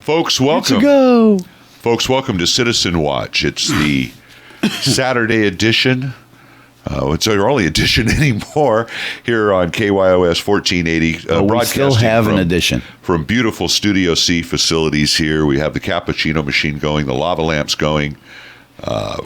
Folks, welcome. Let's go. Folks, welcome to Citizen Watch. It's the Saturday edition. It's our only edition anymore here on KYOS 1480. We still have an edition. From beautiful Studio C facilities here. We have the cappuccino machine going, the lava lamps going.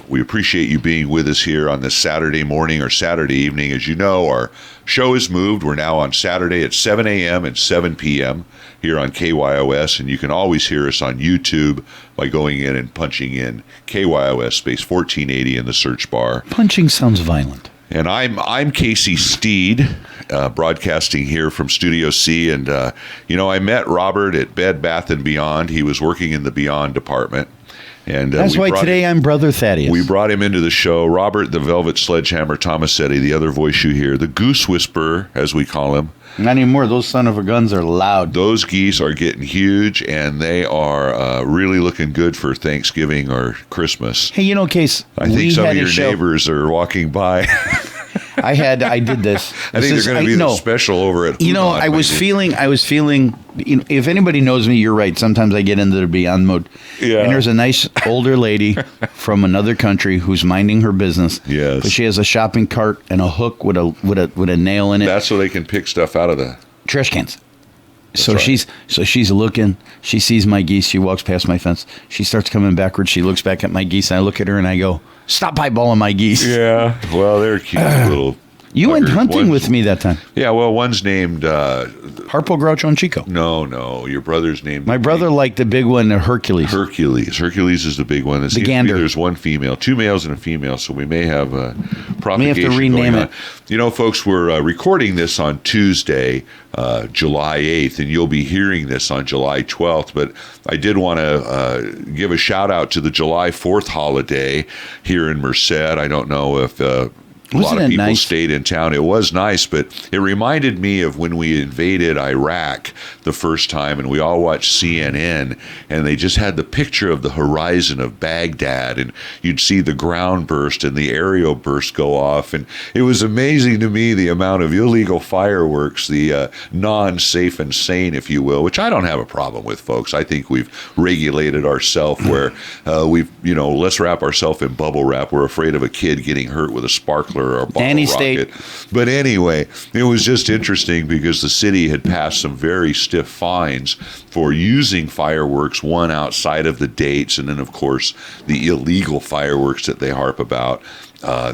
We appreciate you being with us here on this Saturday morning or Saturday evening. As you know, our show is moved. We're now on Saturday at 7 a.m. and 7 p.m. here on KYOS, and you can always hear us on YouTube by going in and punching in KYOS space 1480 in the search bar. Punching sounds violent. And I'm Casey Steed, broadcasting here from Studio C. And, I met Robert at Bed Bath & Beyond. He was working in the Beyond department. And that's why today I'm Brother Thaddeus. We brought him into the show. Robert, the Velvet Sledgehammer Tomasetti, the other voice you hear, the Goose Whisperer, as we call him. Not anymore. Those son of a guns are loud. Those geese are getting huge, and they are really looking good for Thanksgiving or Christmas. Hey, Case, I think some of your neighbors are walking by. I did this. I think they're going to be the special over at Hunan, I was feeling, if anybody knows me, you're right. Sometimes I get into the Beyond mode. Yeah. And there's a nice older lady from another country who's minding her business. Yes. But she has a shopping cart and a hook with a nail in it. That's so they can pick stuff out of the trash cans. That's so right. she's looking. She sees my geese. She walks past my fence. She starts coming backwards. She looks back at my geese. And I look at her and I go, "Stop eyeballing my geese." Yeah. Well, they're cute little. You went hunting with me that time. Yeah. Well, one's named Harpo, Groucho, and Chico. No. Your brother's named. My brother liked the big one, Hercules. Hercules is the big one. The gander. There's one female, two males and a female, so we may have propagation. We have to rename it. Folks, we're recording this on Tuesday, July 8th, and you'll be hearing this on July 12th. But I did want to give a shout out to the July 4th holiday here in Merced. I don't know if a lot of people stayed in town. It was nice, but it reminded me of when we invaded Iraq the first time, and we all watched CNN, and they just had the picture of the horizon of Baghdad, and you'd see the ground burst and the aerial burst go off, and it was amazing to me the amount of illegal fireworks, the non-safe and sane, if you will, which I don't have a problem with, folks. I think we've regulated ourselves where let's wrap ourselves in bubble wrap. We're afraid of a kid getting hurt with a sparkler or a bottle rocket. But anyway, it was just interesting because the city had passed some very stiff fines for using fireworks, one outside of the dates, and then of course the illegal fireworks that they harp about.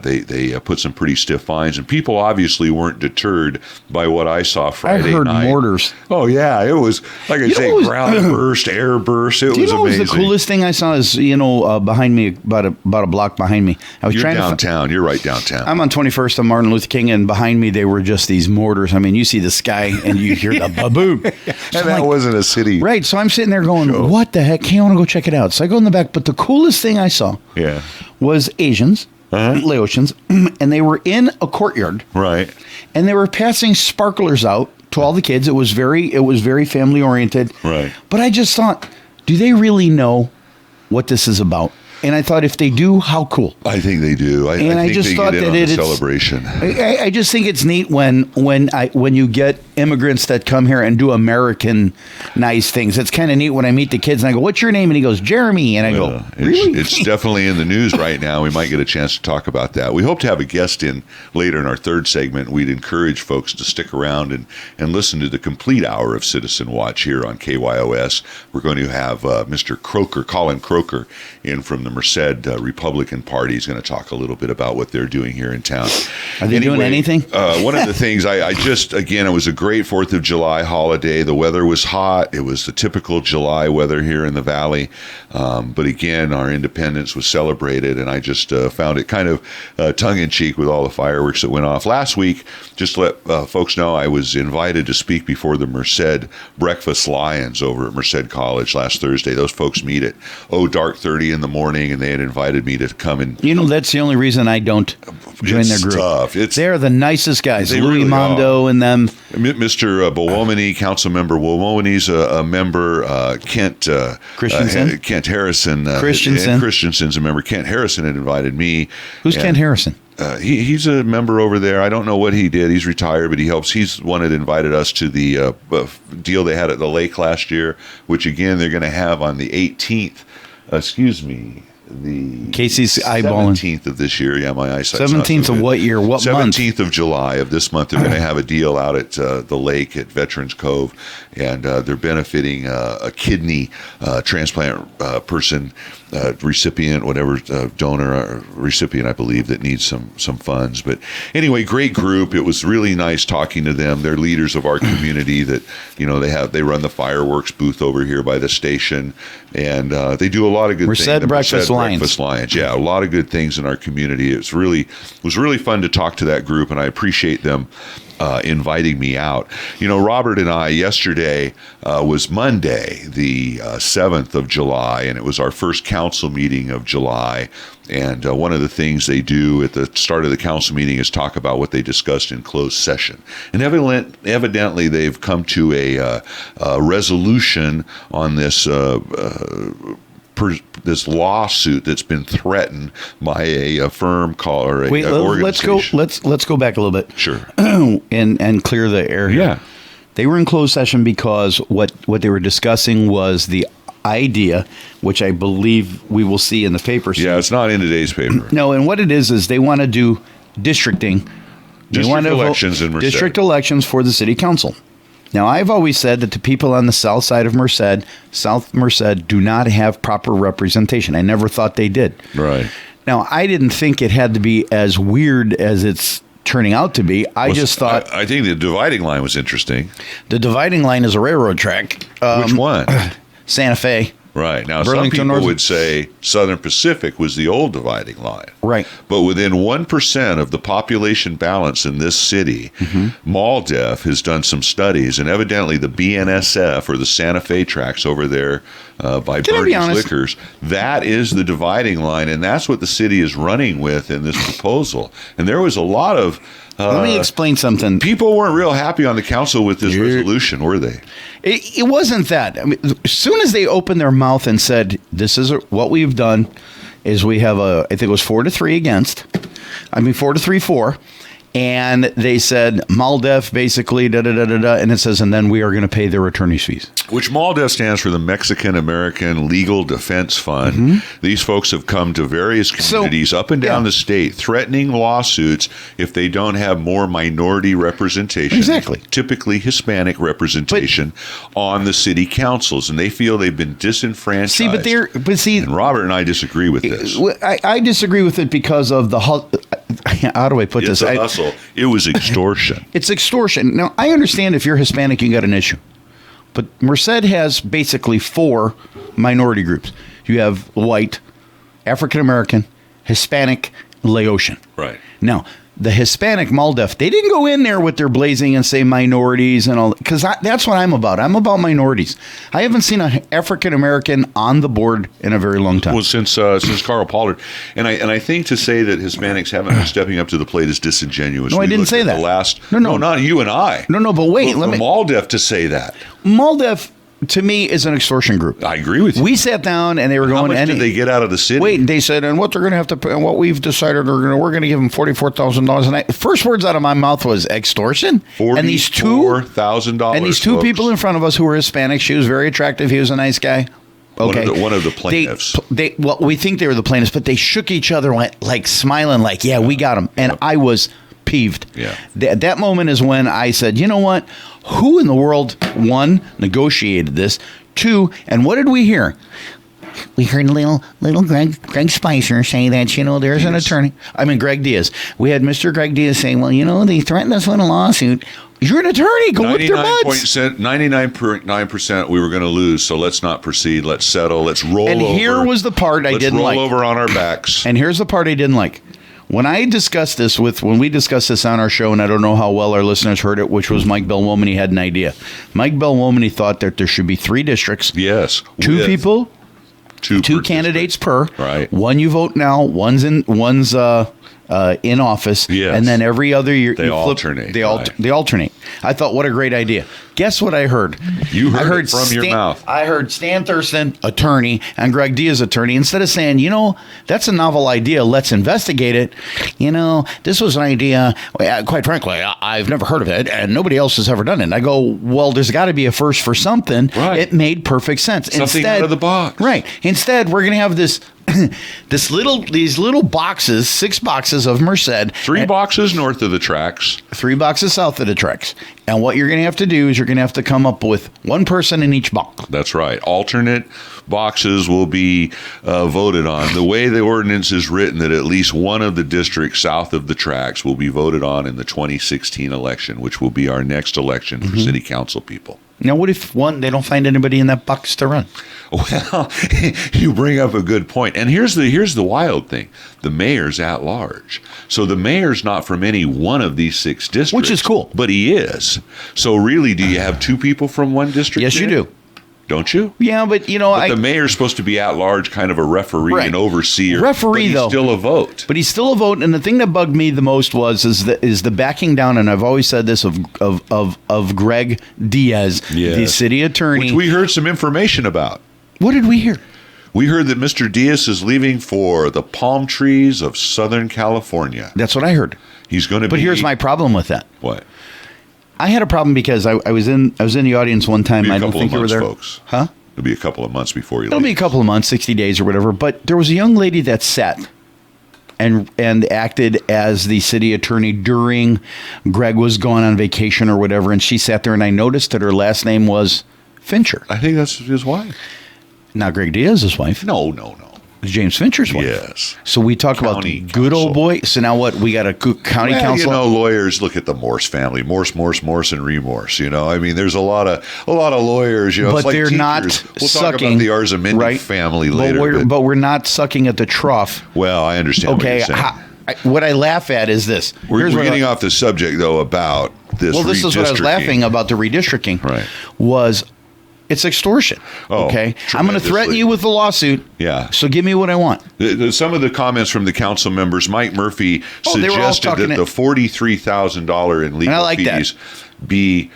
They put some pretty stiff fines, and people obviously weren't deterred by what I saw Friday night. I heard mortars. Oh yeah, it was like I say, ground burst, air burst. It was amazing. The coolest thing I saw is behind me, about a block behind me. You're downtown. You're right downtown. I'm on 21st on Martin Luther King, and behind me they were just these mortars. I mean, you see the sky and you hear the baboom. And that wasn't a city, right? So I'm sitting there going, "What the heck? I want to go check it out." So I go in the back, but the coolest thing I saw, was Asians. Laotians, and they were in a courtyard, right? And they were passing sparklers out to all the kids. It was very family oriented, right? But I just thought, do they really know what this is about? And I thought, if they do, how cool. I think they do. I think just they thought get in that on the it's celebration. I just think it's neat when you get immigrants that come here and do American-nice things. It's kind of neat when I meet the kids and I go, "What's your name?" And he goes, "Jeremy." And I go, "Really?" It's definitely in the news right now. We might get a chance to talk about that. We hope to have a guest in later in our third segment. We'd encourage folks to stick around and listen to the complete hour of Citizen Watch here on KYOS. We're going to have Mr. Croker, Colin Croker, in from the Merced Republican Party. Is going to talk a little bit about what they're doing here in town. Are they doing anything? One of the things it was a great 4th of July holiday. The weather was hot. It was the typical July weather here in the Valley. But again, our independence was celebrated, and I just found it kind of tongue-in-cheek with all the fireworks that went off. Last week, just to let folks know, I was invited to speak before the Merced Breakfast Lions over at Merced College last Thursday. Those folks meet at dark 30 in the morning, and they had invited me to come and... that's the only reason I don't join their group. Tough. They're the nicest guys. They Louis really Mondo are. And them. Mr. Bowomany, Councilmember Bowomany's a member. Kent Christensen. Kent Harrison. Christensen's Who's Kent Harrison? he's a member over there. I don't know what he did. He's retired, but he helps. He's the one that invited us to the deal they had at the lake last year, which again they're going to have on the 18th. The Casey's eyeballing 17th of this year. Yeah, my eyesight's 17th of what year? What month? 17th of July of this month. They're going to have a deal out at the lake at Veterans Cove, and they're benefiting a kidney transplant person, recipient, whatever donor or recipient, I believe, that needs some funds. But anyway, great group. It was really nice talking to them. They're leaders of our community. That they run the fireworks booth over here by the station, and they do a lot of good things. Merced Breakfast Lions. Yeah, a lot of good things in our community. It was really fun to talk to that group, and I appreciate them inviting me out. Robert and I, yesterday was Monday, the 7th of July, and it was our first council meeting of July. And one of the things they do at the start of the council meeting is talk about what they discussed in closed session. And evidently they've come to a resolution on this this lawsuit that's been threatened by a firm called or Wait, organization. Let's go back a little bit. Sure. and clear the air here. Yeah. They were in closed session because what they were discussing was the idea, which I believe we will see in the paper soon. Yeah, it's not in today's paper. No, and what it is they want to do districting. District elections for the city council. Now, I've always said that the people on the south side of Merced, South Merced, do not have proper representation. I never thought they did. Right. Now, I didn't think it had to be as weird as it's turning out to be. I just thought... I think the dividing line was interesting. The dividing line is a railroad track. Which one? Santa Fe. Right. Now, Burlington, some people would say Southern Pacific was the old dividing line. Right. But within 1% of the population balance in this city, MALDEF has done some studies, and evidently the BNSF, or the Santa Fe tracks over there by Birdie's Liquors, that is the dividing line, and that's what the city is running with in this proposal. And there was a lot of... Let me explain something. People weren't real happy on the council with this resolution, were they? It wasn't that. I mean, as soon as they opened their mouth and said, "This is what we've done," is we have I think it was 4-3 against. 4-3-4. And they said MALDEF basically and it says, and then we are going to pay their attorney's fees. Which MALDEF stands for the Mexican American Legal Defense Fund. These folks have come to various communities up and down the state threatening lawsuits if they don't have more minority representation. Exactly. Typically Hispanic representation on the city councils, and they feel they've been disenfranchised. And Robert and I disagree with this. I disagree with it because of the how do I put this? Hustle. It was extortion. It's extortion. Now, I understand if you're Hispanic, you got an issue. But Merced has basically 4 minority groups. You have white, African American, Hispanic, Laotian. Right. Now, the Hispanic MALDEF, they didn't go in there with their blazing and say minorities and all, because that's what I'm about. I'm about minorities. I haven't seen an African American on the board in a very long time. Well, since Carl Pollard, and I think to say that Hispanics haven't been stepping up to the plate is disingenuous. No, I didn't say that. No, not you and I. No, but wait, let me. MALDEF to say that. MALDEF, to me, is an extortion group. I agree with you. We sat down and they were going. How much did they get out of the city? Wait, they said, and what they're going to have to pay, and what we've decided we're going to give them $44,000. And first words out of my mouth was extortion. $44,000. And these two people in front of us who were Hispanic. She was very attractive. He was a nice guy. Okay, one of the plaintiffs. We think they were the plaintiffs, but they shook each other, like smiling, like, "Yeah, we got him." And I was peeved. Yeah. That moment is when I said, "You know what? Who in the world, 1, negotiated this? 2, and what did we hear? We heard little Greg Spicer say that, there's an attorney. Greg Diaz. We had Mr. Greg Diaz saying, well, they threatened us with a lawsuit. You're an attorney. Go whip their butts. 99% we were going to lose, so let's not proceed. Let's settle. Let's roll over. And here was the part I didn't like. Let's roll over on our backs. And here's the part I didn't like. When we discussed this on our show, and I don't know how well our listeners heard it, which was Mike Belwomany had an idea. Mike Belwomany thought that there should be 3 districts. Yes. 2 people, 2 candidates per. Right. 1 you vote now, one's in office, Yes. and then every other year They alternate, right. They alternate. I thought, what a great idea. Guess what I heard? You heard it from your mouth. I heard Stan Thurston, attorney, and Greg Diaz, attorney. Instead of saying, that's a novel idea, let's investigate it. This was an idea. Quite frankly, I've never heard of it, and nobody else has ever done it. And I go, well, there's got to be a first for something. Right. It made perfect sense. Something out of the box. Right. Instead, we're going to have these little boxes, 6 boxes of Merced. 3 boxes north of the tracks. 3 boxes south of the tracks. And what you're going to have to do is you're going to have to come up with one person in each box. That's right. Alternate boxes will be voted on. The way the ordinance is written, that at least one of the districts south of the tracks will be voted on in the 2016 election, which will be our next election for city council people. Now, what if they don't find anybody in that box to run? Well, you bring up a good point. And here's the wild thing. The mayor's at large. So the mayor's not from any one of these 6 districts. Which is cool. But he is. So really, do you have 2 people from one district? Yes, you do. Don't you? Yeah, but the mayor's supposed to be at large, kind of a referee Right. and overseer. Referee, but he's though. still a vote. But he's still a vote, and the thing that bugged me the most is the backing down, and I've always said this of Greg Diaz, Yes. the city attorney. Which we heard some information about. What did we hear? We heard that Mr. Diaz is leaving for the palm trees of Southern California. That's what I heard. He's going to be. But here's my problem with that. What? I had a problem because I was in the audience one time. It'll be a I don't couple think of you were months, there, folks. huh? It'll be a couple of months before you It'll leave. be a couple of months, 60 days or whatever. But there was a young lady that sat and acted as the city attorney during Greg was gone on vacation or whatever, and she sat there, and I noticed that her last name was Fincher. I think that's his wife. Not Greg Diaz's wife. No. It's James Fincher's wife. Yes. So we talk about County the good old council. boy. So now what? We got a county Well, council. lawyers look at the Morse family, Morse, and remorse. I mean, there's a lot of lawyers. but it's like they're teachers. not We'll sucking. talk about the Arzamendi right? family But later. but we're not sucking at the trough. Well, I understand Okay. what you're saying. What I laugh at is this. We're Here's what getting I- off the subject, though, about this Well, this is what I was redistricting. laughing about the redistricting. Right. Was it's extortion. Oh, okay. I'm going to threaten tremendously. you with a lawsuit. Yeah. So give me what I want. Some of the comments from the council members, Mike Murphy Oh, they were all suggested talking that the $43,000 in And I legal like that. fees be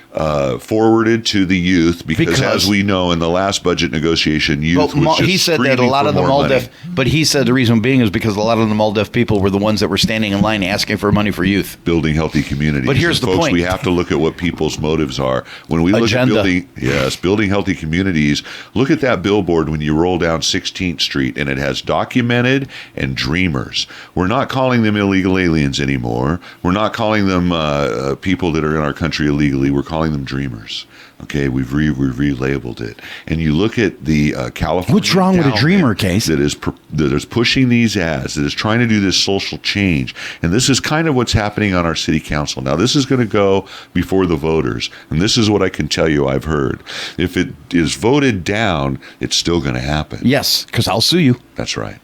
forwarded to the youth because, as we know, in the last budget negotiation, youth was just he said that a screaming lot for of the more money. MALDEF, but he said the reason being is because a lot of the MALDEF people were the ones that were standing in line asking for money for youth. Building healthy communities. But here's And the folks, point. we have to look at what people's motives are. When we look Agenda. at building healthy communities, look at that billboard when you roll down 16th Street, and it has documented and dreamers. We're not calling them illegal aliens anymore. We're not calling them people that are in our country illegally. We're calling them dreamers. Okay, we've relabeled it. And you look at the California. What's wrong with a endowment dreamer, Case? that is pushing these ads, that is trying to do this social change. And this is kind of what's happening on our city council. Now, this is going to go before the voters. And this is what I can tell you I've heard. If it is voted down, it's still going to happen. Yes, because I'll sue you. That's right.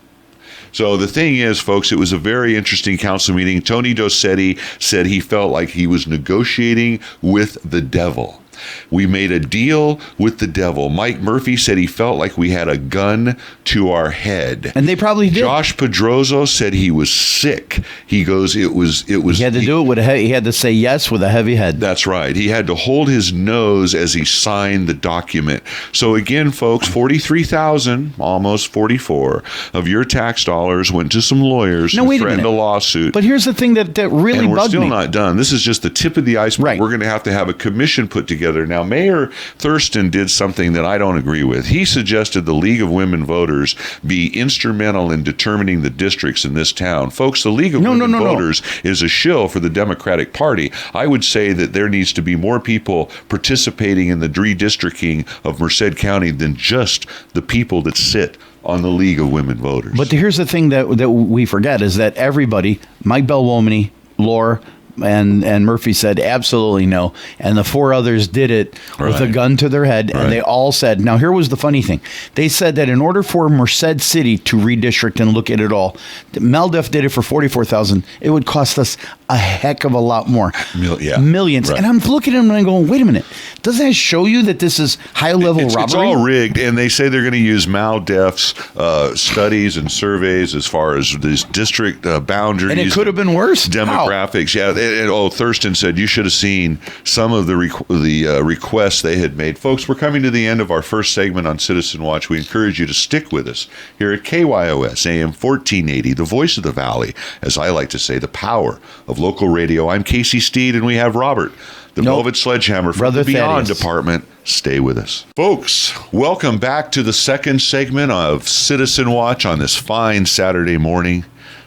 So the thing is, folks, it was a very interesting council meeting. Tony Tomasetti said he felt like he was negotiating with the devil. We made a deal with the devil. Mike Murphy said he felt like we had a gun to our head. And they probably did. Josh Pedroso said he was sick. He goes, it was. He had to do it with he had to say yes with a heavy head. That's right. He had to hold his nose as he signed the document. So again, folks, 43,000, almost 44 of your tax dollars went to some lawyers Now, who wait a threatened a minute. lawsuit. But here's the thing that really And we're bugged still me. not done. This is just the tip of the iceberg. Right. We're going to have a commission put together. Now, Mayor Thurston did something that I don't agree with. He suggested the League of Women Voters be instrumental in determining the districts in this town. Folks, the League of Women Voters is a shill for the Democratic Party. I would say that there needs to be more people participating in the redistricting of Merced County than just the people that sit on the League of Women Voters. But here's the thing that we forget is that everybody, Mike Belwomany, Laura, And Murphy said absolutely no. And the 4 others did it with a gun to their head. And they all said, now here was the funny thing. They said that in order for Merced City to redistrict and look at it all, MalDef did it for $44,000. It would cost us a heck of a lot more. Millions. And I'm looking at them and I'm going, wait a minute. Doesn't that show you that this is high-level robbery? It's all rigged, and they say they're going to use MalDef's studies and surveys as far as this district boundaries. And it could have been worse. Demographics. How? Yeah. Thurston said you should have seen some of the requests they had made. Folks, we're coming to the end of our first segment on Citizen Watch. We encourage you to stick with us here at KYOS, AM 1480, the voice of the Valley, as I like to say, the power of local radio. I'm Casey Steed, and we have Robert, the Velvet Sledgehammer from the Beyond Department. Stay with us. Folks, welcome back to the second segment of Citizen Watch on this fine Saturday morning.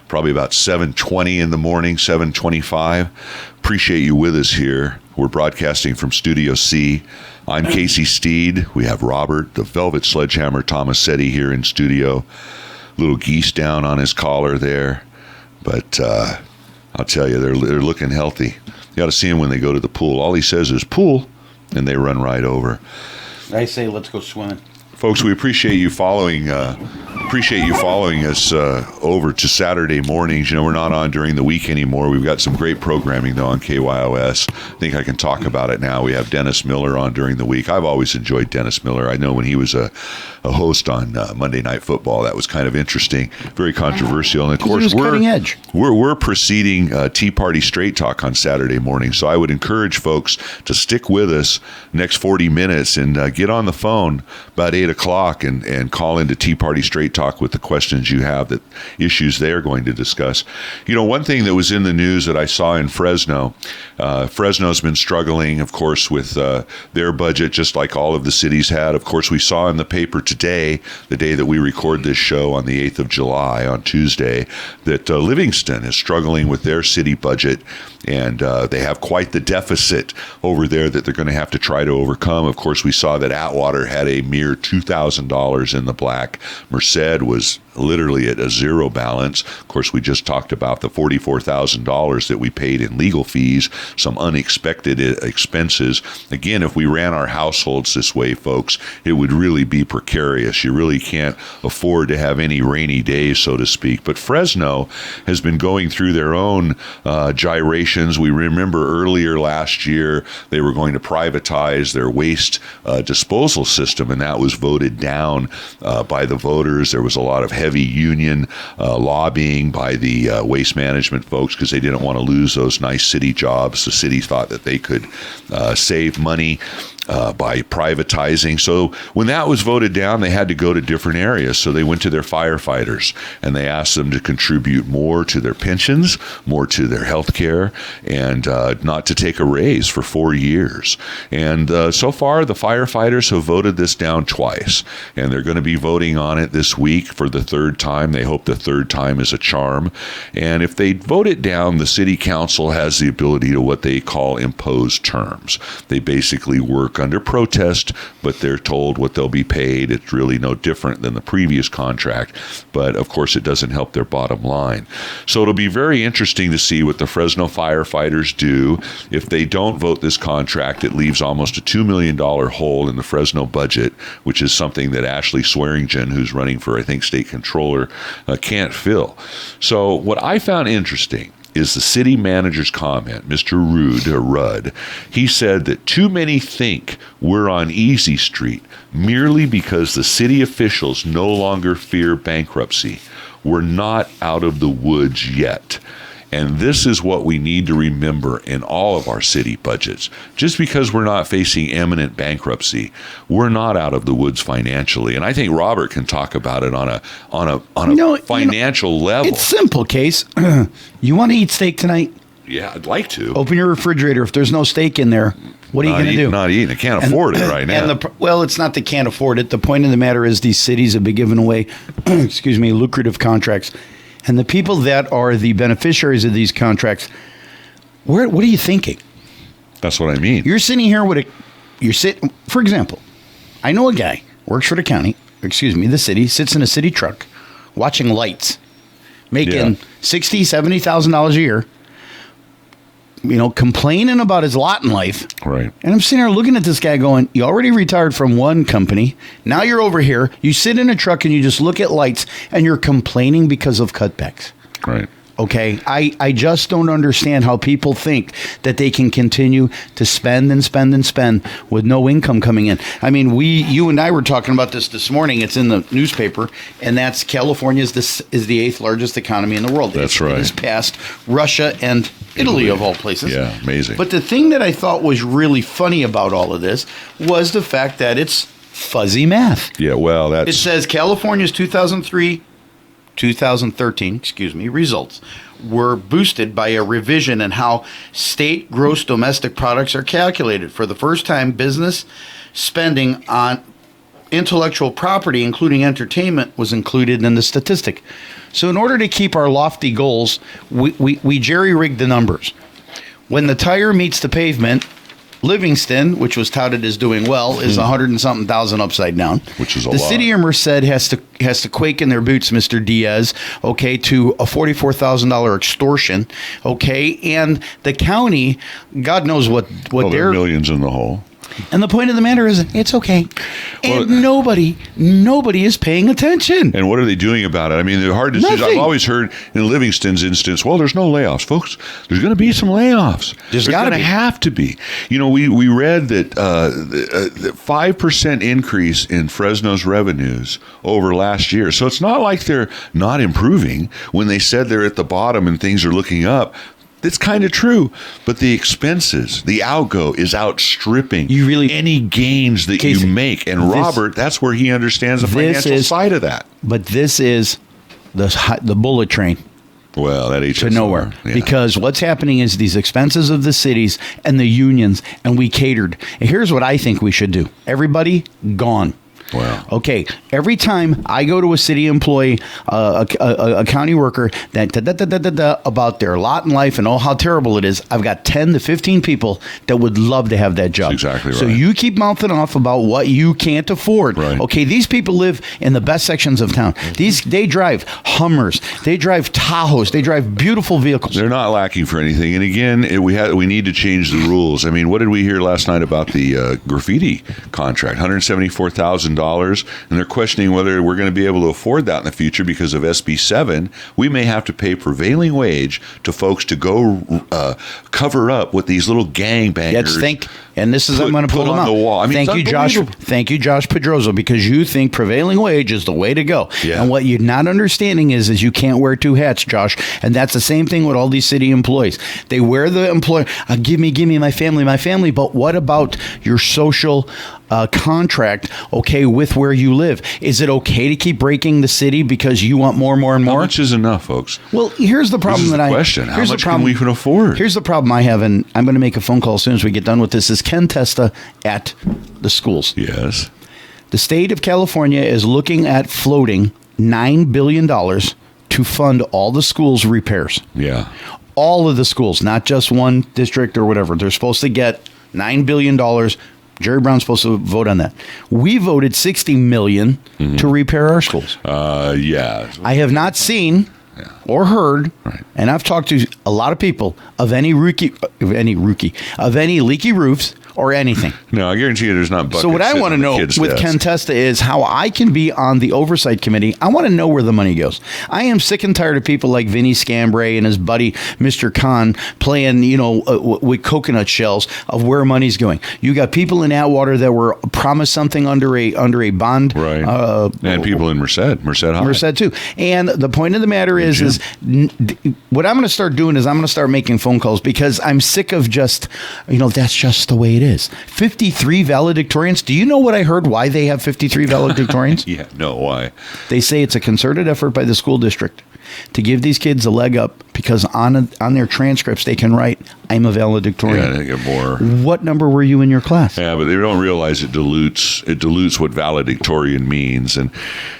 Probably about 7:20 in the morning, 7:25. Appreciate you with us here. We're broadcasting from Studio C. I'm Casey Steed. We have Robert, the Velvet Sledgehammer Tomasetti, here in studio. Little geese down on his collar there. But I'll tell you, they're looking healthy. You got to see him when they go to the pool. All he says is pool, and they run right over. I say, let's go swimming. Folks, we appreciate you following us over to Saturday mornings. You know, we're not on during the week anymore. We've got some great programming, though, on KYOS. I think I can talk about it now. We have Dennis Miller on during the week. I've always enjoyed Dennis Miller. I know when he was a host on Monday Night Football, that was kind of interesting, very controversial. And, of course, we're preceding Tea Party Straight Talk on Saturday morning. So I would encourage folks to stick with us next 40 minutes and get on the phone about 8 o'clock and call into Tea Party Straight Talk with the questions you have, that issues they're going to discuss. You know, one thing that was in the news that I saw in Fresno, Fresno's been struggling, of course, with their budget, just like all of the cities had. Of course, we saw in the paper today, the day that we record this show on the 8th of July, on Tuesday, that Livingston is struggling with their city budget, and they have quite the deficit over there that they're going to have to try to overcome. Of course, we saw that Atwater had a mere $2,000 in the black. Merced was literally at a zero balance. Of course, we just talked about the $44,000 that we paid in legal fees, some unexpected expenses. Again, if we ran our households this way, folks, it would really be precarious. You really can't afford to have any rainy days, so to speak. But Fresno has been going through their own gyrations. We remember earlier last year they were going to privatize their waste disposal system, and that was voted down by the voters. There was a lot of heavy union lobbying by the waste management folks because they didn't want to lose those nice city jobs. The city thought that they could save money by privatizing. So when that was voted down, they had to go to different areas. So they went to their firefighters and they asked them to contribute more to their pensions, more to their health care, and not to take a raise for 4 years. And so far, the firefighters have voted this down twice, and they're going to be voting on it this week for the third time. They hope the third time is a charm. And if they vote it down, the city council has the ability to what they call impose terms. They basically work under protest, but they're told what they'll be paid. It's really no different than the previous contract, but of course it doesn't help their bottom line. So it'll be very interesting to see what the Fresno firefighters do. If they don't vote this contract, it leaves almost a $2 million hole in the Fresno budget, which is something that Ashley Swearingen, who's running for, I think, state controller, can't fill. So what I found interesting is the city manager's comment, Mr. Rudd. He said that too many think we're on easy street merely because the city officials no longer fear bankruptcy. We're not out of the woods yet. And this is what we need to remember in all of our city budgets. Just because we're not facing imminent bankruptcy, we're not out of the woods financially. And I think Robert can talk about it on a financial level. It's simple, Case. You want to eat steak tonight? Yeah, I'd like to. Open your refrigerator. If there's no steak in there, what are you going to do? Not eating. I can't afford it right now. Well, it's not they can't afford it. The point of the matter is these cities have been giving away, lucrative contracts. And the people that are the beneficiaries of these contracts, what are you thinking? That's what I mean. You're sitting here for example, I know a guy, works for the county, the city, sits in a city truck, watching lights, making $60,000, $70,000 a year, complaining about his lot in life. Right. And I'm sitting there looking at this guy going, you already retired from one company. Now you're over here. You sit in a truck and you just look at lights and you're complaining because of cutbacks. Right. Okay, I just don't understand how people think that they can continue to spend and spend and spend with no income coming in. I mean, you and I were talking about this morning. It's in the newspaper, and that's California is the 8th largest economy in the world. That's right. It is past Russia and Italy of all places. Yeah, amazing. But the thing that I thought was really funny about all of this was the fact that it's fuzzy math. Yeah, well, It says California's 2013 results were boosted by a revision in how state gross domestic products are calculated. For the first time, business spending on intellectual property, including entertainment, was included in the statistic. So in order to keep our lofty goals, we jerry-rigged the numbers. When the tire meets the pavement, Livingston, which was touted as doing well, is 100 and something thousand upside down. Which is a lot. The city of Merced has to quake in their boots, Mr. Diaz, okay, to a $44,000 extortion, okay, and the county, God knows what they're millions in the hole. And the point of the matter is, it's okay. And nobody is paying attention. And what are they doing about it? I mean, the hard decisions. I've always heard in Livingston's instance, well, there's no layoffs. Folks, there's going to be some layoffs. There's going to have to be. We read that the 5% increase in Fresno's revenues over last year. So it's not like they're not improving when they said they're at the bottom and things are looking up. That's kind of true, but the expenses, the outgo is outstripping any gains that you make. And Robert, that's where he understands the financial side of that. But this is the bullet train. Well, that ain't to nowhere. Yeah. Because what's happening is these expenses of the cities and the unions, and we catered. And here's what I think we should do. Everybody gone. Wow. Okay. Every time I go to a city employee, a county worker, that about their lot in life and how terrible it is, I've got 10 to 15 people that would love to have that job. That's exactly right. So you keep mouthing off about what you can't afford. Right. Okay. These people live in the best sections of town. They drive Hummers. They drive Tahoes. They drive beautiful vehicles. They're not lacking for anything. And again, we need to change the rules. I mean, what did we hear last night about the graffiti contract? $174,000. And they're questioning whether we're going to be able to afford that in the future because of SB 7. We may have to pay prevailing wage to folks to go cover up what these little gangbangers. And this is I'm going to put on the wall. I mean, thank you, Josh Pedroza, because you think prevailing wage is the way to go. Yeah. And what you're not understanding is you can't wear two hats, Josh. And that's the same thing with all these city employees. They wear the employer, give me my family. But what about your social contract, okay, with where you live? Is it okay to keep breaking the city because you want more and more and more? How much is enough, folks? Well, here's the problem question. How much can we afford? Here's the problem I have, and I'm going to make a phone call as soon as we get done with this, is Ken Testa at the schools. Yes. The state of California is looking at floating $9 billion to fund all the schools' repairs. Yeah. All of the schools, not just one district or whatever. They're supposed to get $9 billion. Jerry Brown's supposed to vote on that. We voted $60 million to repair our schools. Yeah. I have not seen or heard, and I've talked to a lot of people of any leaky roofs or anything. No, I guarantee you there's not buckets. So what I want to know with Ken Testa is how I can be on the oversight committee. I want to know where the money goes. I am sick and tired of people like Vinny Scambray and his buddy Mr. Khan playing, with coconut shells of where money's going. You got people in Atwater that were promised something under a bond, right? And people in Merced High. Merced too. And the point of the matter is what I'm going to start doing is I'm going to start making phone calls because I'm sick of just, that's just the way it is. 53 valedictorians. Do you know what I heard why they have 53 valedictorians? Yeah, no, why? They say it's a concerted effort by the school district to give these kids a leg up because on their transcripts they can write, I'm a valedictorian. Yeah, they get more. What number were you in your class? Yeah, but they don't realize it dilutes what valedictorian means, and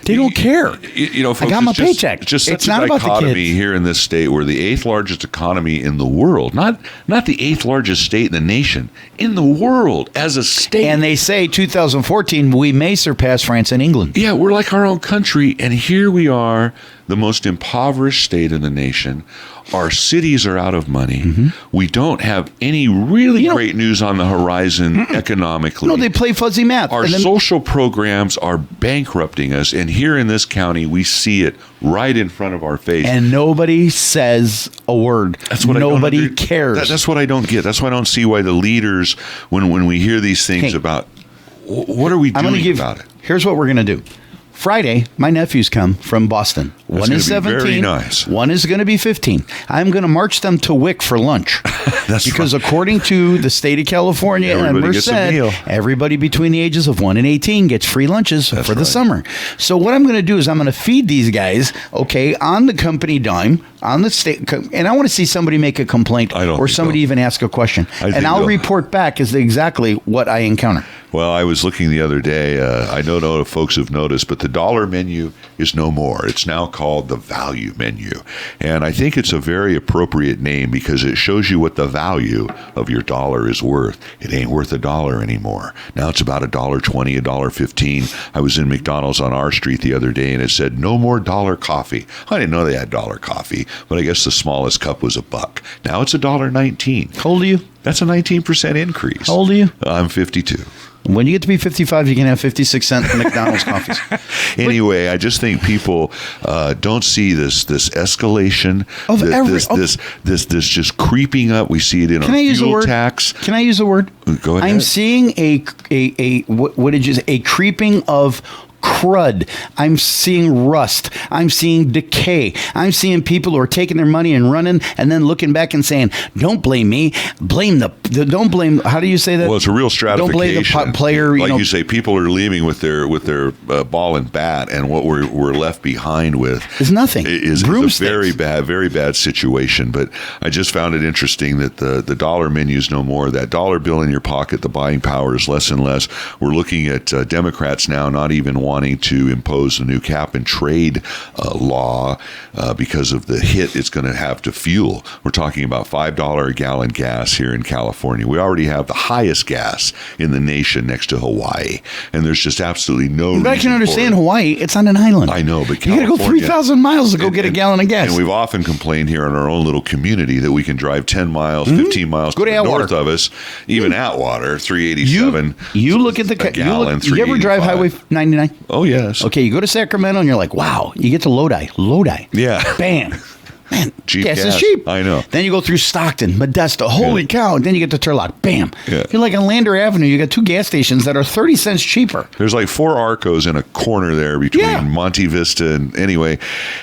they don't care. Folks, I got my paycheck. It's just such it's a not dichotomy about the kids here in this state. We're the 8th largest economy in the world, not the 8th largest state in the nation, in the world as a state. And they say 2014 we may surpass France and England. Yeah, we're like our own country, and here we are. the most impoverished state in the nation. Our cities are out of money. We don't have any really great news on the horizon economically. No, they play fuzzy math. Our social programs are bankrupting us, and here in this county, we see it right in front of our face. And nobody says a word. That's what nobody cares. That's what I don't get. That's why I don't see why the leaders, when we hear these things about, what are we doing about it? Here's what we're going to do. Friday, my nephews come from Boston. That's one is 17. Very nice. One is going to be 15. I'm going to march them to Wick for lunch. Because according to the state of California and Merced, everybody between the ages of 1 and 18 gets free lunches for the summer. So what I'm going to do is I'm going to feed these guys, on the company dime, on the state, and I want to see somebody make a complaint or somebody even ask a question. And I'll report back as exactly what I encounter. Well, I was looking the other day. I don't know if folks have noticed, but the dollar menu is no more. It's now called the value menu. And I think it's a very appropriate name because it shows you what the value of your dollar is worth. It ain't worth $1 anymore. Now it's about $1.20, $1.15. I was in McDonald's on our street the other day and it said no more dollar coffee. I didn't know they had dollar coffee, but I guess the smallest cup was $1. Now it's $1.19. How old are you? That's a 19% increase. How old are you? I'm 52. When you get to be 55, you can have 56-cent McDonald's coffees. Anyway, I just think people don't see this escalation of this just creeping up. We see it in our fuel tax. Can I use a word? Go ahead. I'm seeing what did you say? A creeping of crud. I'm seeing rust. I'm seeing decay. I'm seeing people who are taking their money and running and then looking back and saying, don't blame me. Blame don't blame. How do you say that? Well, it's a real stratification. Don't blame the player. You say, people are leaving with their ball and bat, and what we're left behind with is nothing. Is a very bad situation. But I just found it interesting that the dollar menu is no more. That dollar bill in your pocket, the buying power is less and less. We're looking at Democrats now not even wanting to impose a new cap and trade law because of the hit it's going to have to fuel. We're talking about $5 a gallon gas here in California. We already have the highest gas in the nation next to Hawaii, and there's just absolutely no reason. But I can understand Hawaii. It's on an island. I know, but you got to go 3,000 miles to go get a gallon of gas. And we've often complained here in our own little community that we can drive 10 miles, 15 miles to the north of us, even Atwater, 387. You look at the gallon. You ever drive Highway 99? Oh, yes. Okay, you go to Sacramento and you're like, wow, you get to Lodi. Yeah. Bam. Man, gas is gas. cheap. I know. Then you go through Stockton, Modesto. Holy cow. And then you get to Turlock. Bam. Yeah. You're like on Lander Avenue. You got 2 gas stations that are 30 cents cheaper. There's like 4 Arcos in a corner there between Monte Vista and anyway.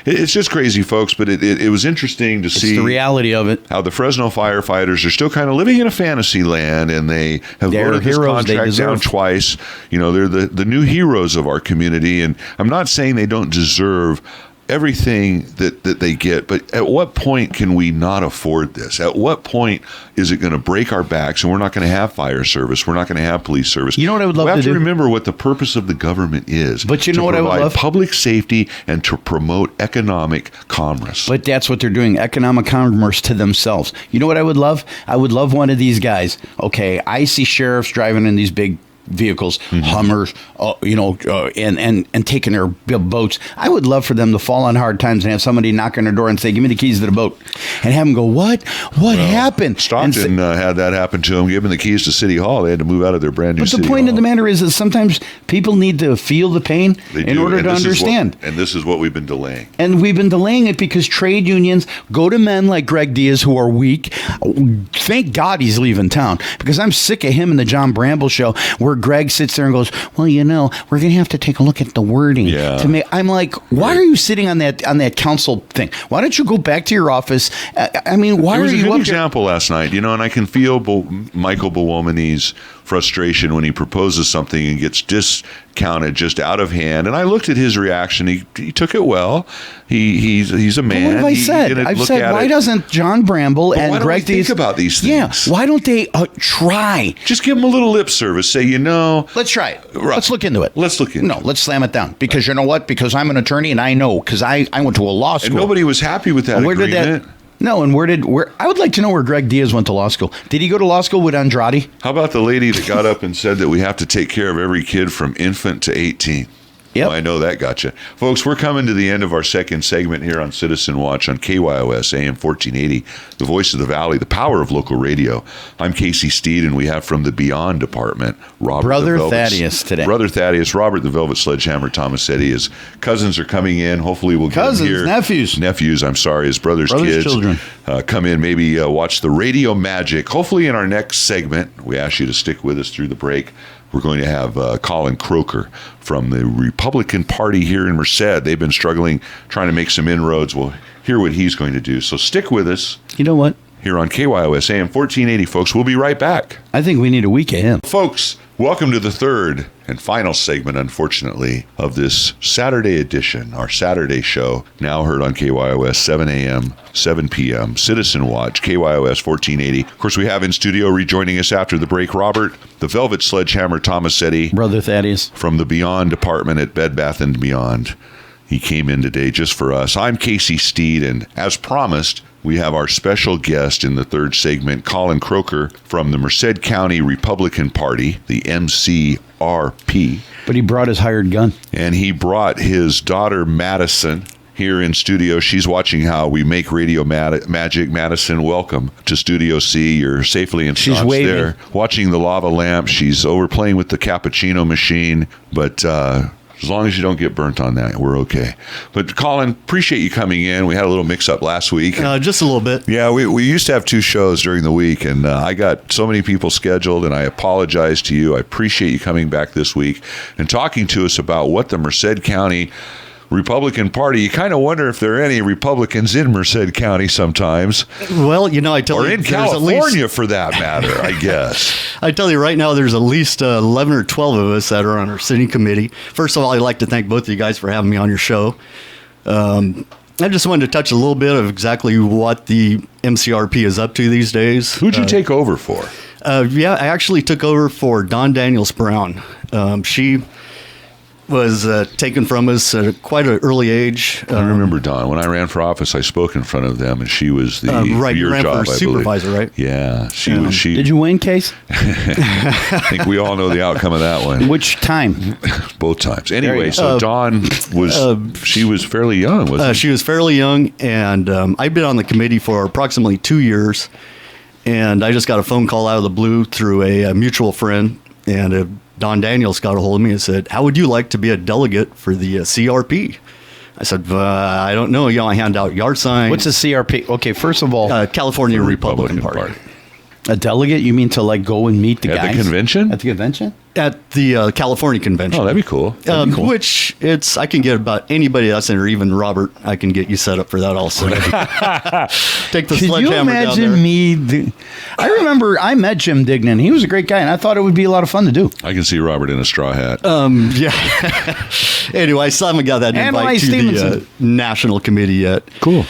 It's just crazy, folks. But it was interesting to see the reality of it. How the Fresno firefighters are still kind of living in a fantasy land, and they have voted this contract down twice. They're the new heroes of our community. And I'm not saying they don't deserve everything that they get, but at what point can we not afford this? At what point is it going to break our backs and we're not going to have fire service? We're not going to have police service. You know what I would love to do? We have to remember what the purpose of the government is. But you know what I would love? Public safety and to promote economic commerce. But that's what they're doing, economic commerce to themselves. You know what I would love? I would love one of these guys. Okay, I see sheriffs driving in these big vehicles, Hummers, and taking their boats. I would love for them to fall on hard times and have somebody knock on their door and say, give me the keys to the boat. And have them go, what happened? Stockton had that happen to them. Give them the keys to City Hall. They had to move out of their brand new City Hall. But the point of the matter is that sometimes people need to feel the pain in order to understand. And this is what we've been delaying. And we've been delaying it because trade unions go to men like Greg Diaz who are weak. Thank God he's leaving town, because I'm sick of him and the John Bramble show where Greg sits there and goes, well, we're going to have to take a look at the wording. Yeah. To me, I'm like, why are you sitting on that council thing? Why don't you go back to your office? Why are you? There was a good example last night, and I can feel Michael Bowomany's frustration when he proposes something and gets discounted just out of hand. And I looked at his reaction. He took it well. He's a man. What have I said? I've said, why doesn't John Bramble and Greg Diaz think about these things? Yeah. Why don't they try? Just give them a little lip service. Say, let's try it. Right. Let's look into it. Let's slam it down. Because you know what? Because I'm an attorney and I know, because I went to a law school. And nobody was happy with that agreement. No, and where I would like to know where Greg Diaz went to law school. Did he go to law school with Andrade? How about the lady that got up and said that we have to take care of every kid from infant to 18? Yep. Well, I know that got you. Folks, we're coming to the end of our second segment here on Citizen Watch on KYOS AM 1480, the voice of the valley, the power of local radio. I'm Casey Steed, and we have from the Beyond Department, Brother Thaddeus today. Brother Thaddeus, Robert the Velvet Sledgehammer Tomasetti. His cousins are coming in. Hopefully we'll get him here. Nephews, I'm sorry. His brother's kids. Children. Come in, maybe watch the radio magic. Hopefully in our next segment, we ask you to stick with us through the break. We're going to have Colin Croker from the Republican Party here in Merced. They've been struggling, trying to make some inroads. We'll hear what he's going to do. So stick with us. You know what? Here on KYOS AM 1480, folks. We'll be right back. I think we need a week of him. Folks, welcome to the third and final segment, unfortunately, of this Saturday edition, our Saturday show, now heard on KYOS 7 a.m., 7 p.m., Citizen Watch, KYOS 1480. Of course, we have in studio rejoining us after the break, Robert, the Velvet Sledgehammer Tomasetti. Brother Thaddeus. From the Beyond Department at Bed Bath & Beyond. He came in today just for us. I'm Casey Steed, and as promised, we have our special guest in the third segment, Colin Croker from the Merced County Republican Party, the MCRP. But he brought his hired gun. And he brought his daughter, Madison, here in studio. She's watching how we make radio magic. Madison, welcome to Studio C. You're safely ensconced there. Watching the lava lamp. She's over playing with the cappuccino machine. But as long as you don't get burnt on that, we're okay. But Colin, appreciate you coming in. We had a little mix-up last week. Just a little bit. Yeah, we used to have 2 shows during the week, and I got so many people scheduled, and I apologize to you. I appreciate you coming back this week and talking to us about what the Merced County Republican Party. You kind of wonder if there are any Republicans in Merced County sometimes. Well, I tell you, or in California for that matter, I guess. I tell you right now, there's at least 11 or 12 of us that are on our city committee. First of all, I'd like to thank both of you guys for having me on your show. I just wanted to touch a little bit of exactly what the MCRP is up to these days. Who'd you take over for? I actually took over for Dawn Daniels Brown. She was taken from us at quite an early age. I remember Dawn. When I ran for office, I spoke in front of them, and she was the your job, for supervisor, right? Yeah, she was. She did you win, Case? I think we all know the outcome of that one. Which time? Both times. Anyway, so Dawn was she was fairly young, wasn't she? She was fairly young, and I've been on the committee for approximately 2 years, and I just got a phone call out of the blue through a mutual friend, and Don Daniels got a hold of me and said, "How would you like to be a delegate for the CRP?" I said, "I don't know. I hand out yard signs." What's a CRP? Okay, first of all, California Republican Party. A delegate? You mean to go and meet the guys? At the convention? At the convention? At the California convention. Oh, that'd be cool. Which I can get about anybody that's in, or even Robert, I can get you set up for that also. Take the sledgehammer down there. Can you imagine I remember I met Jim Dignan. He was a great guy, and I thought it would be a lot of fun to do. I can see Robert in a straw hat. Yeah. Anyway, I still haven't got that invite to the national committee yet. Cool.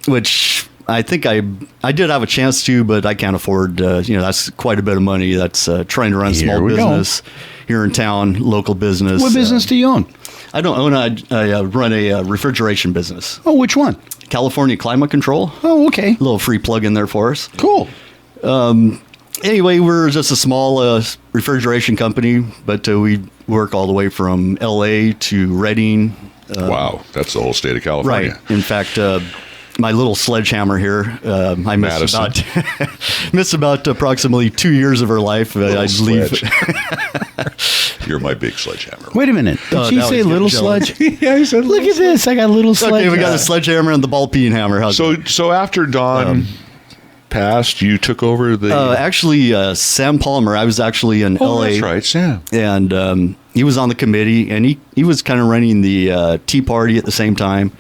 Which I think I did have a chance to, but I can't afford, that's quite a bit of money. That's trying to run small business here in town, local business. What business do you own? I don't own, I run a refrigeration business. Oh, which one? California Climate Control. Oh, okay. A little free plug in there for us. Cool. Anyway, we're just a small refrigeration company, but we work all the way from L.A. to Redding. Wow, that's the whole state of California. Right. In fact, my little sledgehammer here, I missed about approximately 2 years of her life. I'd leave. You're my big sledgehammer. Wait a minute. Did she say little sledge? Yeah, he said look at this. I got a little sledge. Okay, we got a sledgehammer and the ball peen hammer. So after Dawn passed, you took over the... actually, Sam Palmer. I was actually in L.A. That's right, Sam. And he was on the committee, and he was kind of running the Tea Party at the same time.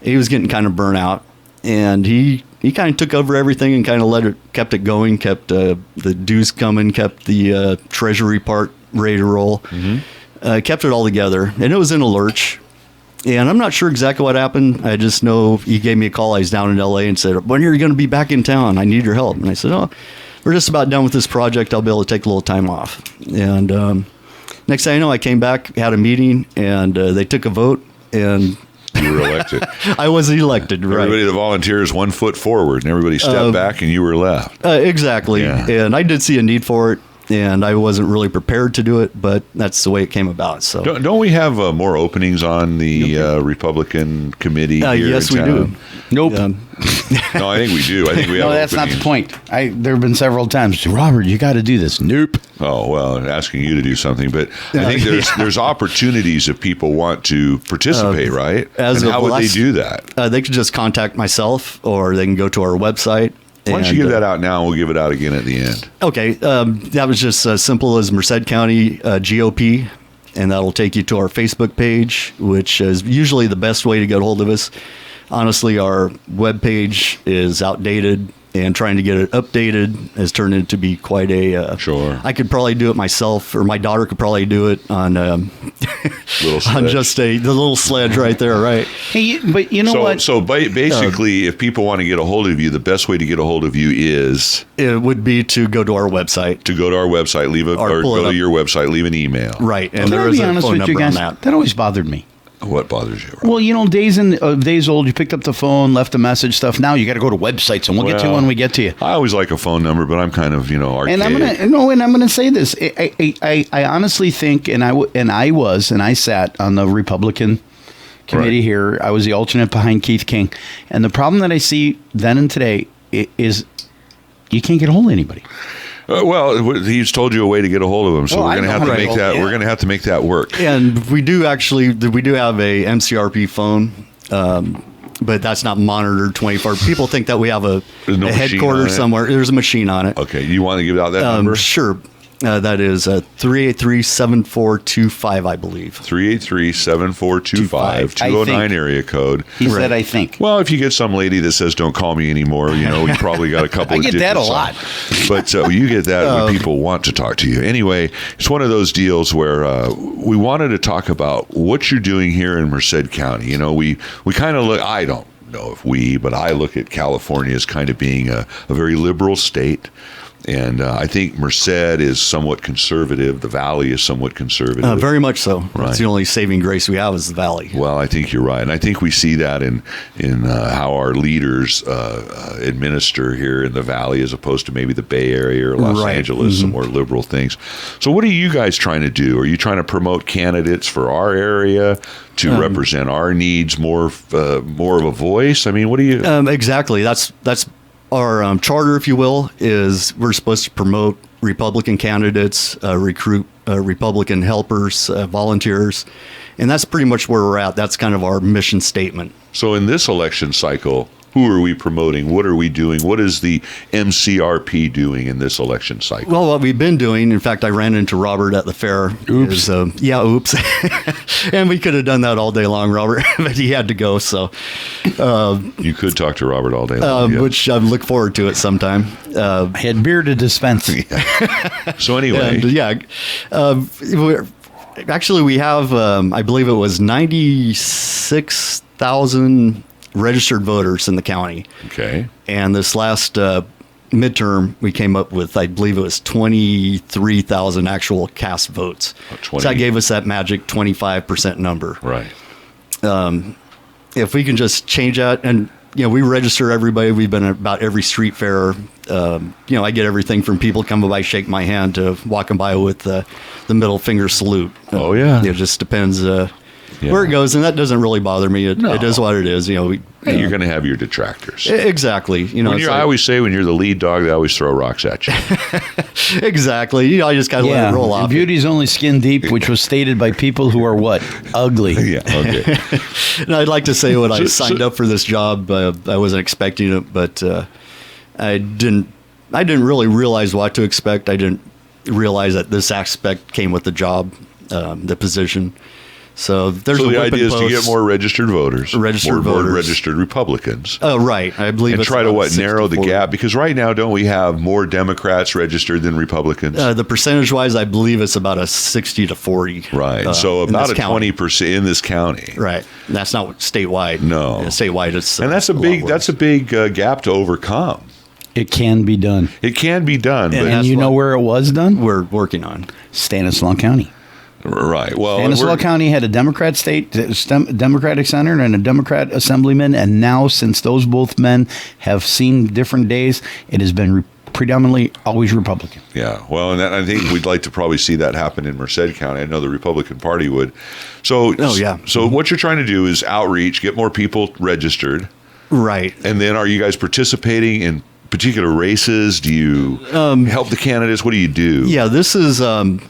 He was getting kind of burnt out, and he kind of took over everything and kind of kept it going, kept the dues coming, kept the treasury part ready to roll, kept it all together, and it was in a lurch. And I'm not sure exactly what happened. I just know he gave me a call. I was down in L.A. and said, "When are you going to be back in town? I need your help." And I said, "Oh, we're just about done with this project. I'll be able to take a little time off." And next thing I know, I came back, had a meeting, and they took a vote, and you were elected. I was elected, right. Everybody that volunteers 1 foot forward, and everybody stepped back, and you were left. Exactly. Yeah. And I did see a need for it. and I wasn't really prepared to do it, but that's the way it came about. So Don't we have more openings on the Republican committee here yes, in we town? do. Nope. No, I think we do. I think we have No, that's not the openings. point. There have been several times. Robert, you got to do this. Nope. Oh, well, asking you to do something. But I think there's opportunities if people want to participate, right? as And of how would they last- do that? They could just contact myself, or they can go to our website. Why don't you and, give that out now and we'll give it out again at the end? Okay, that was just as simple as Merced County GOP, and that'll take you to our Facebook page, which is usually the best way to get a hold of us. Honestly, our webpage is outdated, and trying to get it updated has turned into be quite a... Sure. I could probably do it myself, or my daughter could probably do it on Little on Sledge. just the little Sledge right there, right? Hey, but you know what? So basically, if people want to get a hold of you, the best way to get a hold of you is It would be to go to our website. to go to our website, or pull it go to up. your website, leave an email. Right, and Can there I is be a honest phone with you number on guys? that. That always bothered me. What bothers you, Rob? Well, days old, you picked up the phone, left a message, stuff. Now you got to go to websites, and we'll get to you when we get to you. I always like a phone number, but I'm kind of, archaic. And I'm gonna say this. I honestly think, and I sat on the Republican committee Right. here. I was the alternate behind Keith King, and the problem that I see then and today is you can't get a hold of anybody. Well, he's told you a way to get a hold of him, so Oh, we're I going to know have to how to make get that. hold- We're going to have to make that work. And we do have a MCRP phone, but that's not monitored 24. People think that we have a There's no machine on headquarters it? somewhere. There's a machine on it. Okay, you want to give out that number? Sure. That is 383-7425, I believe. 383-7425, 209 area code. He said, "I think." Well, if you get some lady that says "Don't call me anymore," you probably got a couple. I of get that digits a on. lot. But you get that when people want to talk to you. Anyway, it's one of those deals where we wanted to talk about what you're doing here in Merced County. We kind of look. I don't know if but I look at California as kind of being a very liberal state. And I think Merced is somewhat conservative. The Valley is somewhat conservative. Very much so. Right. That's the only saving grace we have is the Valley. Well, I think you're right, and I think we see that in how our leaders administer here in the Valley, as opposed to maybe the Bay Area or Los Right. Angeles, some more liberal things. So, what are you guys trying to do? Are you trying to promote candidates for our area to represent our needs more of a voice? I mean, what do you? Exactly. That's our charter, if you will, is we're supposed to promote Republican candidates, recruit Republican helpers, volunteers, and that's pretty much where we're at. That's kind of our mission statement. So, in this election cycle, who are we promoting? What are we doing? What is the MCRP doing in this election cycle? Well, what we've been doing, in fact, I ran into Robert at the fair. Oops. Oops. And we could have done that all day long, Robert, but he had to go. So, You could talk to Robert all day long. yeah. which I look forward to it sometime. I had beer to dispense. So, anyway. And, actually, we have, I believe it was 96,000 registered voters in the county. Okay. And this last midterm, we came up with, I believe it was 23,000 actual cast votes. Oh, So 20. that gave us that magic 25% number. Right. If we can just change that, and we register everybody. We've been at about every street fair. I get everything from people coming by, shake my hand, to walking by with the middle finger salute. Oh, yeah. It just depends Yeah. where it goes, and that doesn't really bother me. It is what it is. Hey, you're going to have your detractors. Exactly. I always say when you're the lead dog, they always throw rocks at you. Exactly. I just got to let it roll off. Beauty's only skin deep, which was stated by people who are what? Ugly. Yeah. Okay. And I'd like to say when I So- signed up for this job, I wasn't expecting it, but I didn't really realize what to expect. I didn't realize that this aspect came with the job, the position. So there's So a the whipping idea is to post. get more registered voters, Registered more voters. registered Republicans, Oh, right. I believe and it's try to about narrow the 60-40. gap, because right now don't we have more Democrats registered than Republicans? The percentage wise, I believe it's about a 60-40. Right. So in about this a county. 20% in this county. Right. And that's not statewide. No. Statewide, it's And that's a lot big worse. gap to overcome. It can be done. It can be done, And but And you know where it was done? we're working on. Stanislaus County. right. Well, Stanislaus we're- County had a Democrat Democratic senator and a Democrat assemblyman, and now since those both men have seen different days, it has been predominantly always Republican. Yeah, well, and I think we'd like to probably see that happen in Merced County. I know the Republican Party would. So, So what you're trying to do is outreach, get more people registered. Right. And then are you guys participating in particular races? Do you help the candidates? What do you do? Yeah, this is being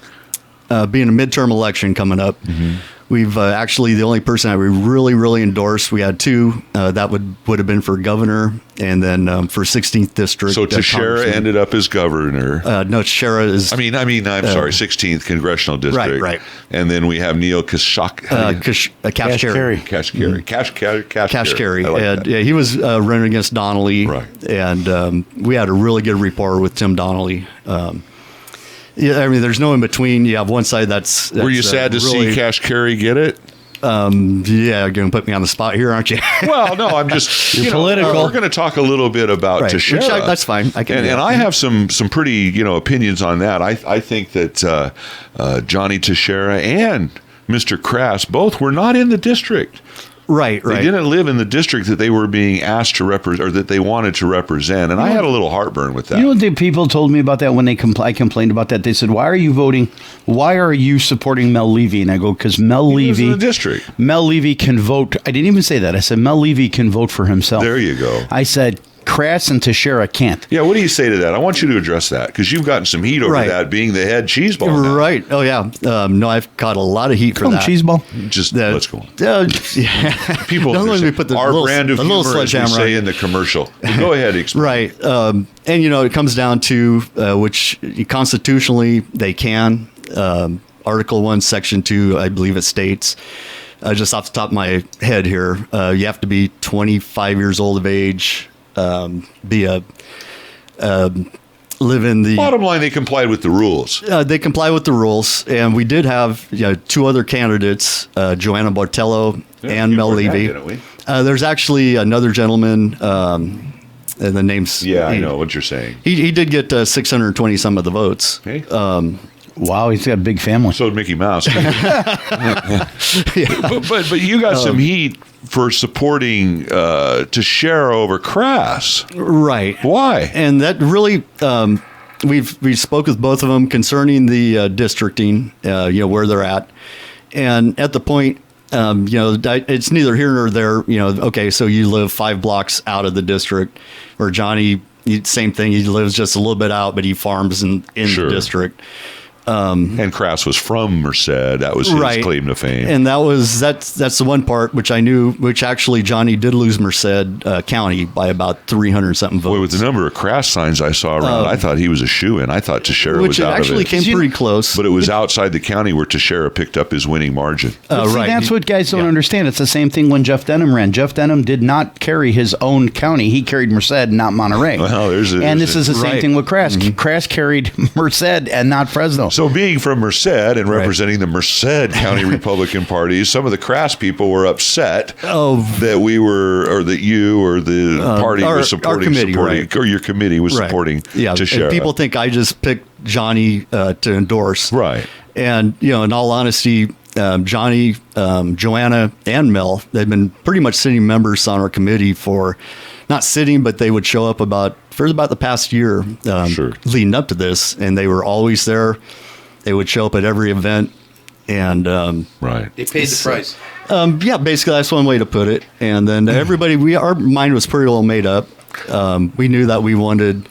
a midterm election coming up. We've actually, the only person that we really endorsed, we had two that would have been for governor and then for 16th district. So Teixeira ended up as governor. No, Teixeira is. I'm sorry, 16th congressional district. Right. And then we have Neil Kashkari. Kashkari. And yeah, he was running against Donnelly. Right. And we had a really good rapport with Tim Donnelly. Yeah, I mean, there's no in between. You have one side that's Were you sad to see Kashkari get it? Yeah, you're going to put me on the spot here, aren't you? Well, no, I'm just political. We're going to talk a little bit about Teixeira. That's fine. And I have some pretty opinions on that. I think that Johnny Teixeira and Mr. Crass both were not in the district. Right. They didn't live in the district that they were being asked to represent or that they wanted to represent. And I had a little heartburn with that. You know what the people told me about that when I complained about that? They said, why are you voting? Why are you supporting Mel Levy? And I go, because Mel Levy in the district. Mel Levy can vote. I didn't even say that. I said, Mel Levy can vote for himself. There you go. I said, Crass and Teixeira can't. Yeah, what do you say to that? I want you to address that because you've gotten some heat over that being the head cheeseball now. Right. Oh, yeah. No, I've caught a lot of heat for that. Cheeseball. Just let's go on. Yeah. People Don't let me put the our little, brand of the humor, little as we say in the commercial. Go ahead, explain. Right. And, it comes down to which constitutionally they can. Article 1, Section 2, I believe it states, just off the top of my head here, you have to be 25 years old of age, live in the... Bottom line, they complied with the rules. They comply with the rules, and we did have two other candidates, Joanna Bartello and Mel Levy. There's actually another gentleman, and the name's... Yeah, I know what you're saying. He did get 620 some of the votes. Okay. Wow, he's got a big family. So did Mickey Mouse. But you got some heat for supporting Teixeira over Crass. Right. Why? And that really, we spoke with both of them concerning the districting, where they're at. And at the point, it's neither here nor there. Okay, so you live 5 blocks out of the district, or Johnny, same thing. He lives just a little bit out, but he farms in the district. And Crass was from Merced. That was his claim to fame. And that's the one part which I knew, which actually Johnny did lose Merced County by about 300 something votes. Boy, with the number of Crass signs I saw around, I thought he was a shoo-in. I thought Teixeira was out of it. Which actually came pretty close. But it was outside the county where Teixeira picked up his winning margin. That's what guys don't understand. It's the same thing when Jeff Denham ran. Jeff Denham did not carry his own county. He carried Merced, not Monterey. Well, this is the same thing with Crass. Mm-hmm. Crass carried Merced and not Fresno. So being from Merced and representing the Merced County Republican Party, some of the Crass people were upset that we were, or that you or the party was supporting, or your committee was supporting Teixeira. And people think I just picked Johnny to endorse. Right. And, in all honesty, Johnny, Joanna, and Mel, they've been pretty much sitting members on our committee for, not sitting, but they would show up for about the past year leading up to this, and they were always there. They would show up at every event, and they paid the price. Basically that's one way to put it. And then everybody, our mind was pretty well made up. We knew that we wanted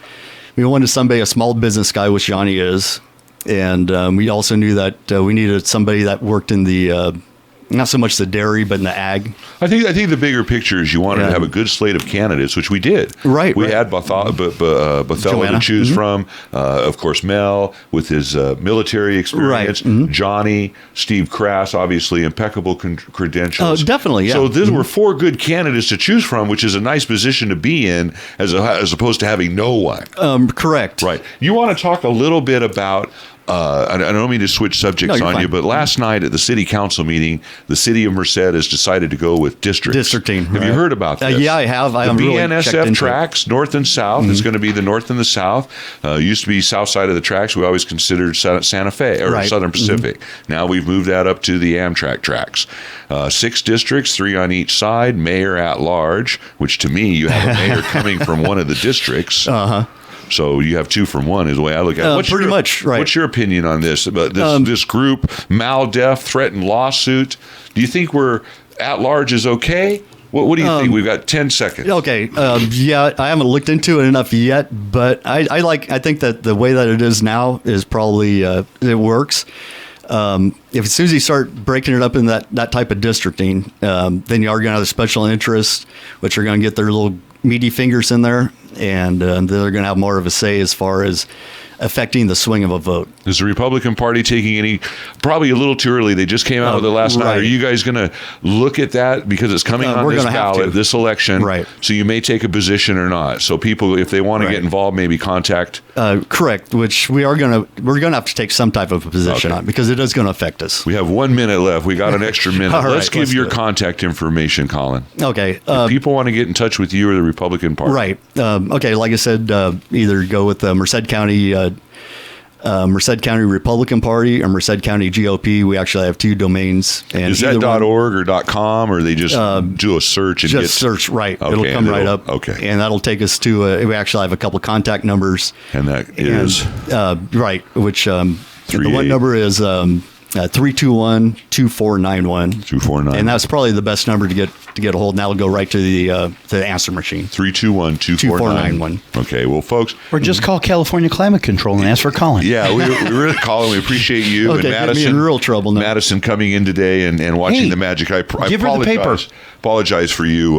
somebody, a small business guy, which Johnny is, and we also knew that we needed somebody that worked in the not so much the dairy, but in the ag. I think the bigger picture is you wanted to have a good slate of candidates, which we did. Right. We had Bothello to choose from. Of course, Mel with his military experience. Right. Johnny, Steve Crass, obviously impeccable credentials. Oh, definitely. Yeah. So these were 4 good candidates to choose from, which is a nice position to be in, as opposed to having no one. Correct. Right. You want to talk a little bit about. I don't mean to switch subjects on you, but last night at the city council meeting, the city of Merced has decided to go with districts. Districting. Have you heard about this? Yeah, I have. The BNSF tracks, north and south. It's going to be the north and the south. Used to be south side of the tracks. We always considered Santa Fe or Southern Pacific. Now we've moved that up to the Amtrak tracks. 6 districts, 3 on each side. Mayor at large, which to me, you have a mayor coming from one of the districts. So you have 2 from 1 is the way I look at it. What's pretty much, right. What's your opinion on this? About this group, MalDef, threatened lawsuit. Do you think we're at large is okay? What do you think? We've got 10 seconds. Okay. Yeah, I haven't looked into it enough yet, but I think that the way that it is now is probably it works. If as soon as you start breaking it up in that type of districting, then you are going to have the special interests, which are going to get their little meaty fingers in there, and they're going to have more of a say as far as affecting the swing of a vote. Is the Republican Party taking any? Probably a little too early. They just came out with it last night. Right. Are you guys going to look at that because it's coming on we're this gonna have ballot, to. this election? Right. So you may take a position or not. So people, if they want to get involved, maybe contact. Correct. Which we're gonna have to take some type of a position on because it is going to affect us. We have 1 minute left. We got an extra minute. All right, let's give let's your do it. contact information, Colin. Okay. If people want to get in touch with you or the Republican Party. Right. Okay. Like I said, either go with the Merced County Republican Party or Merced County GOP. We actually have 2 domains. And Is that .org or .com, or they just do a search and just search right? Okay, It'll come right up. Okay, and that'll take us to. We actually have a couple contact numbers. And that is right, which the 38. one number is 321-2491. 249. And that's probably the best number to get a hold. And that'll go right to the answer machine. 321-2491. Okay, well, folks. Or just call California Climate Control and ask for Colin. Yeah, we really, Colin, we appreciate you Okay, and get me Madison. in real trouble now. Madison coming in today and watching Hey, the magic. I give her the paper. Apologize for you.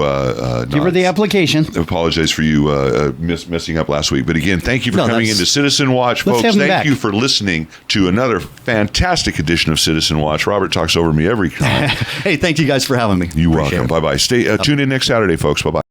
Give her the application. Apologize for you messing up last week. But again, thank you for coming that's- into Citizen Watch, Let's folks. have him Thank back. you for listening to another fantastic edition of Citizen Watch. Robert talks over me every time. Hey, thank you guys for having me. You're Appreciate welcome. it. Bye-bye. Tune in next Saturday, folks. Bye-bye.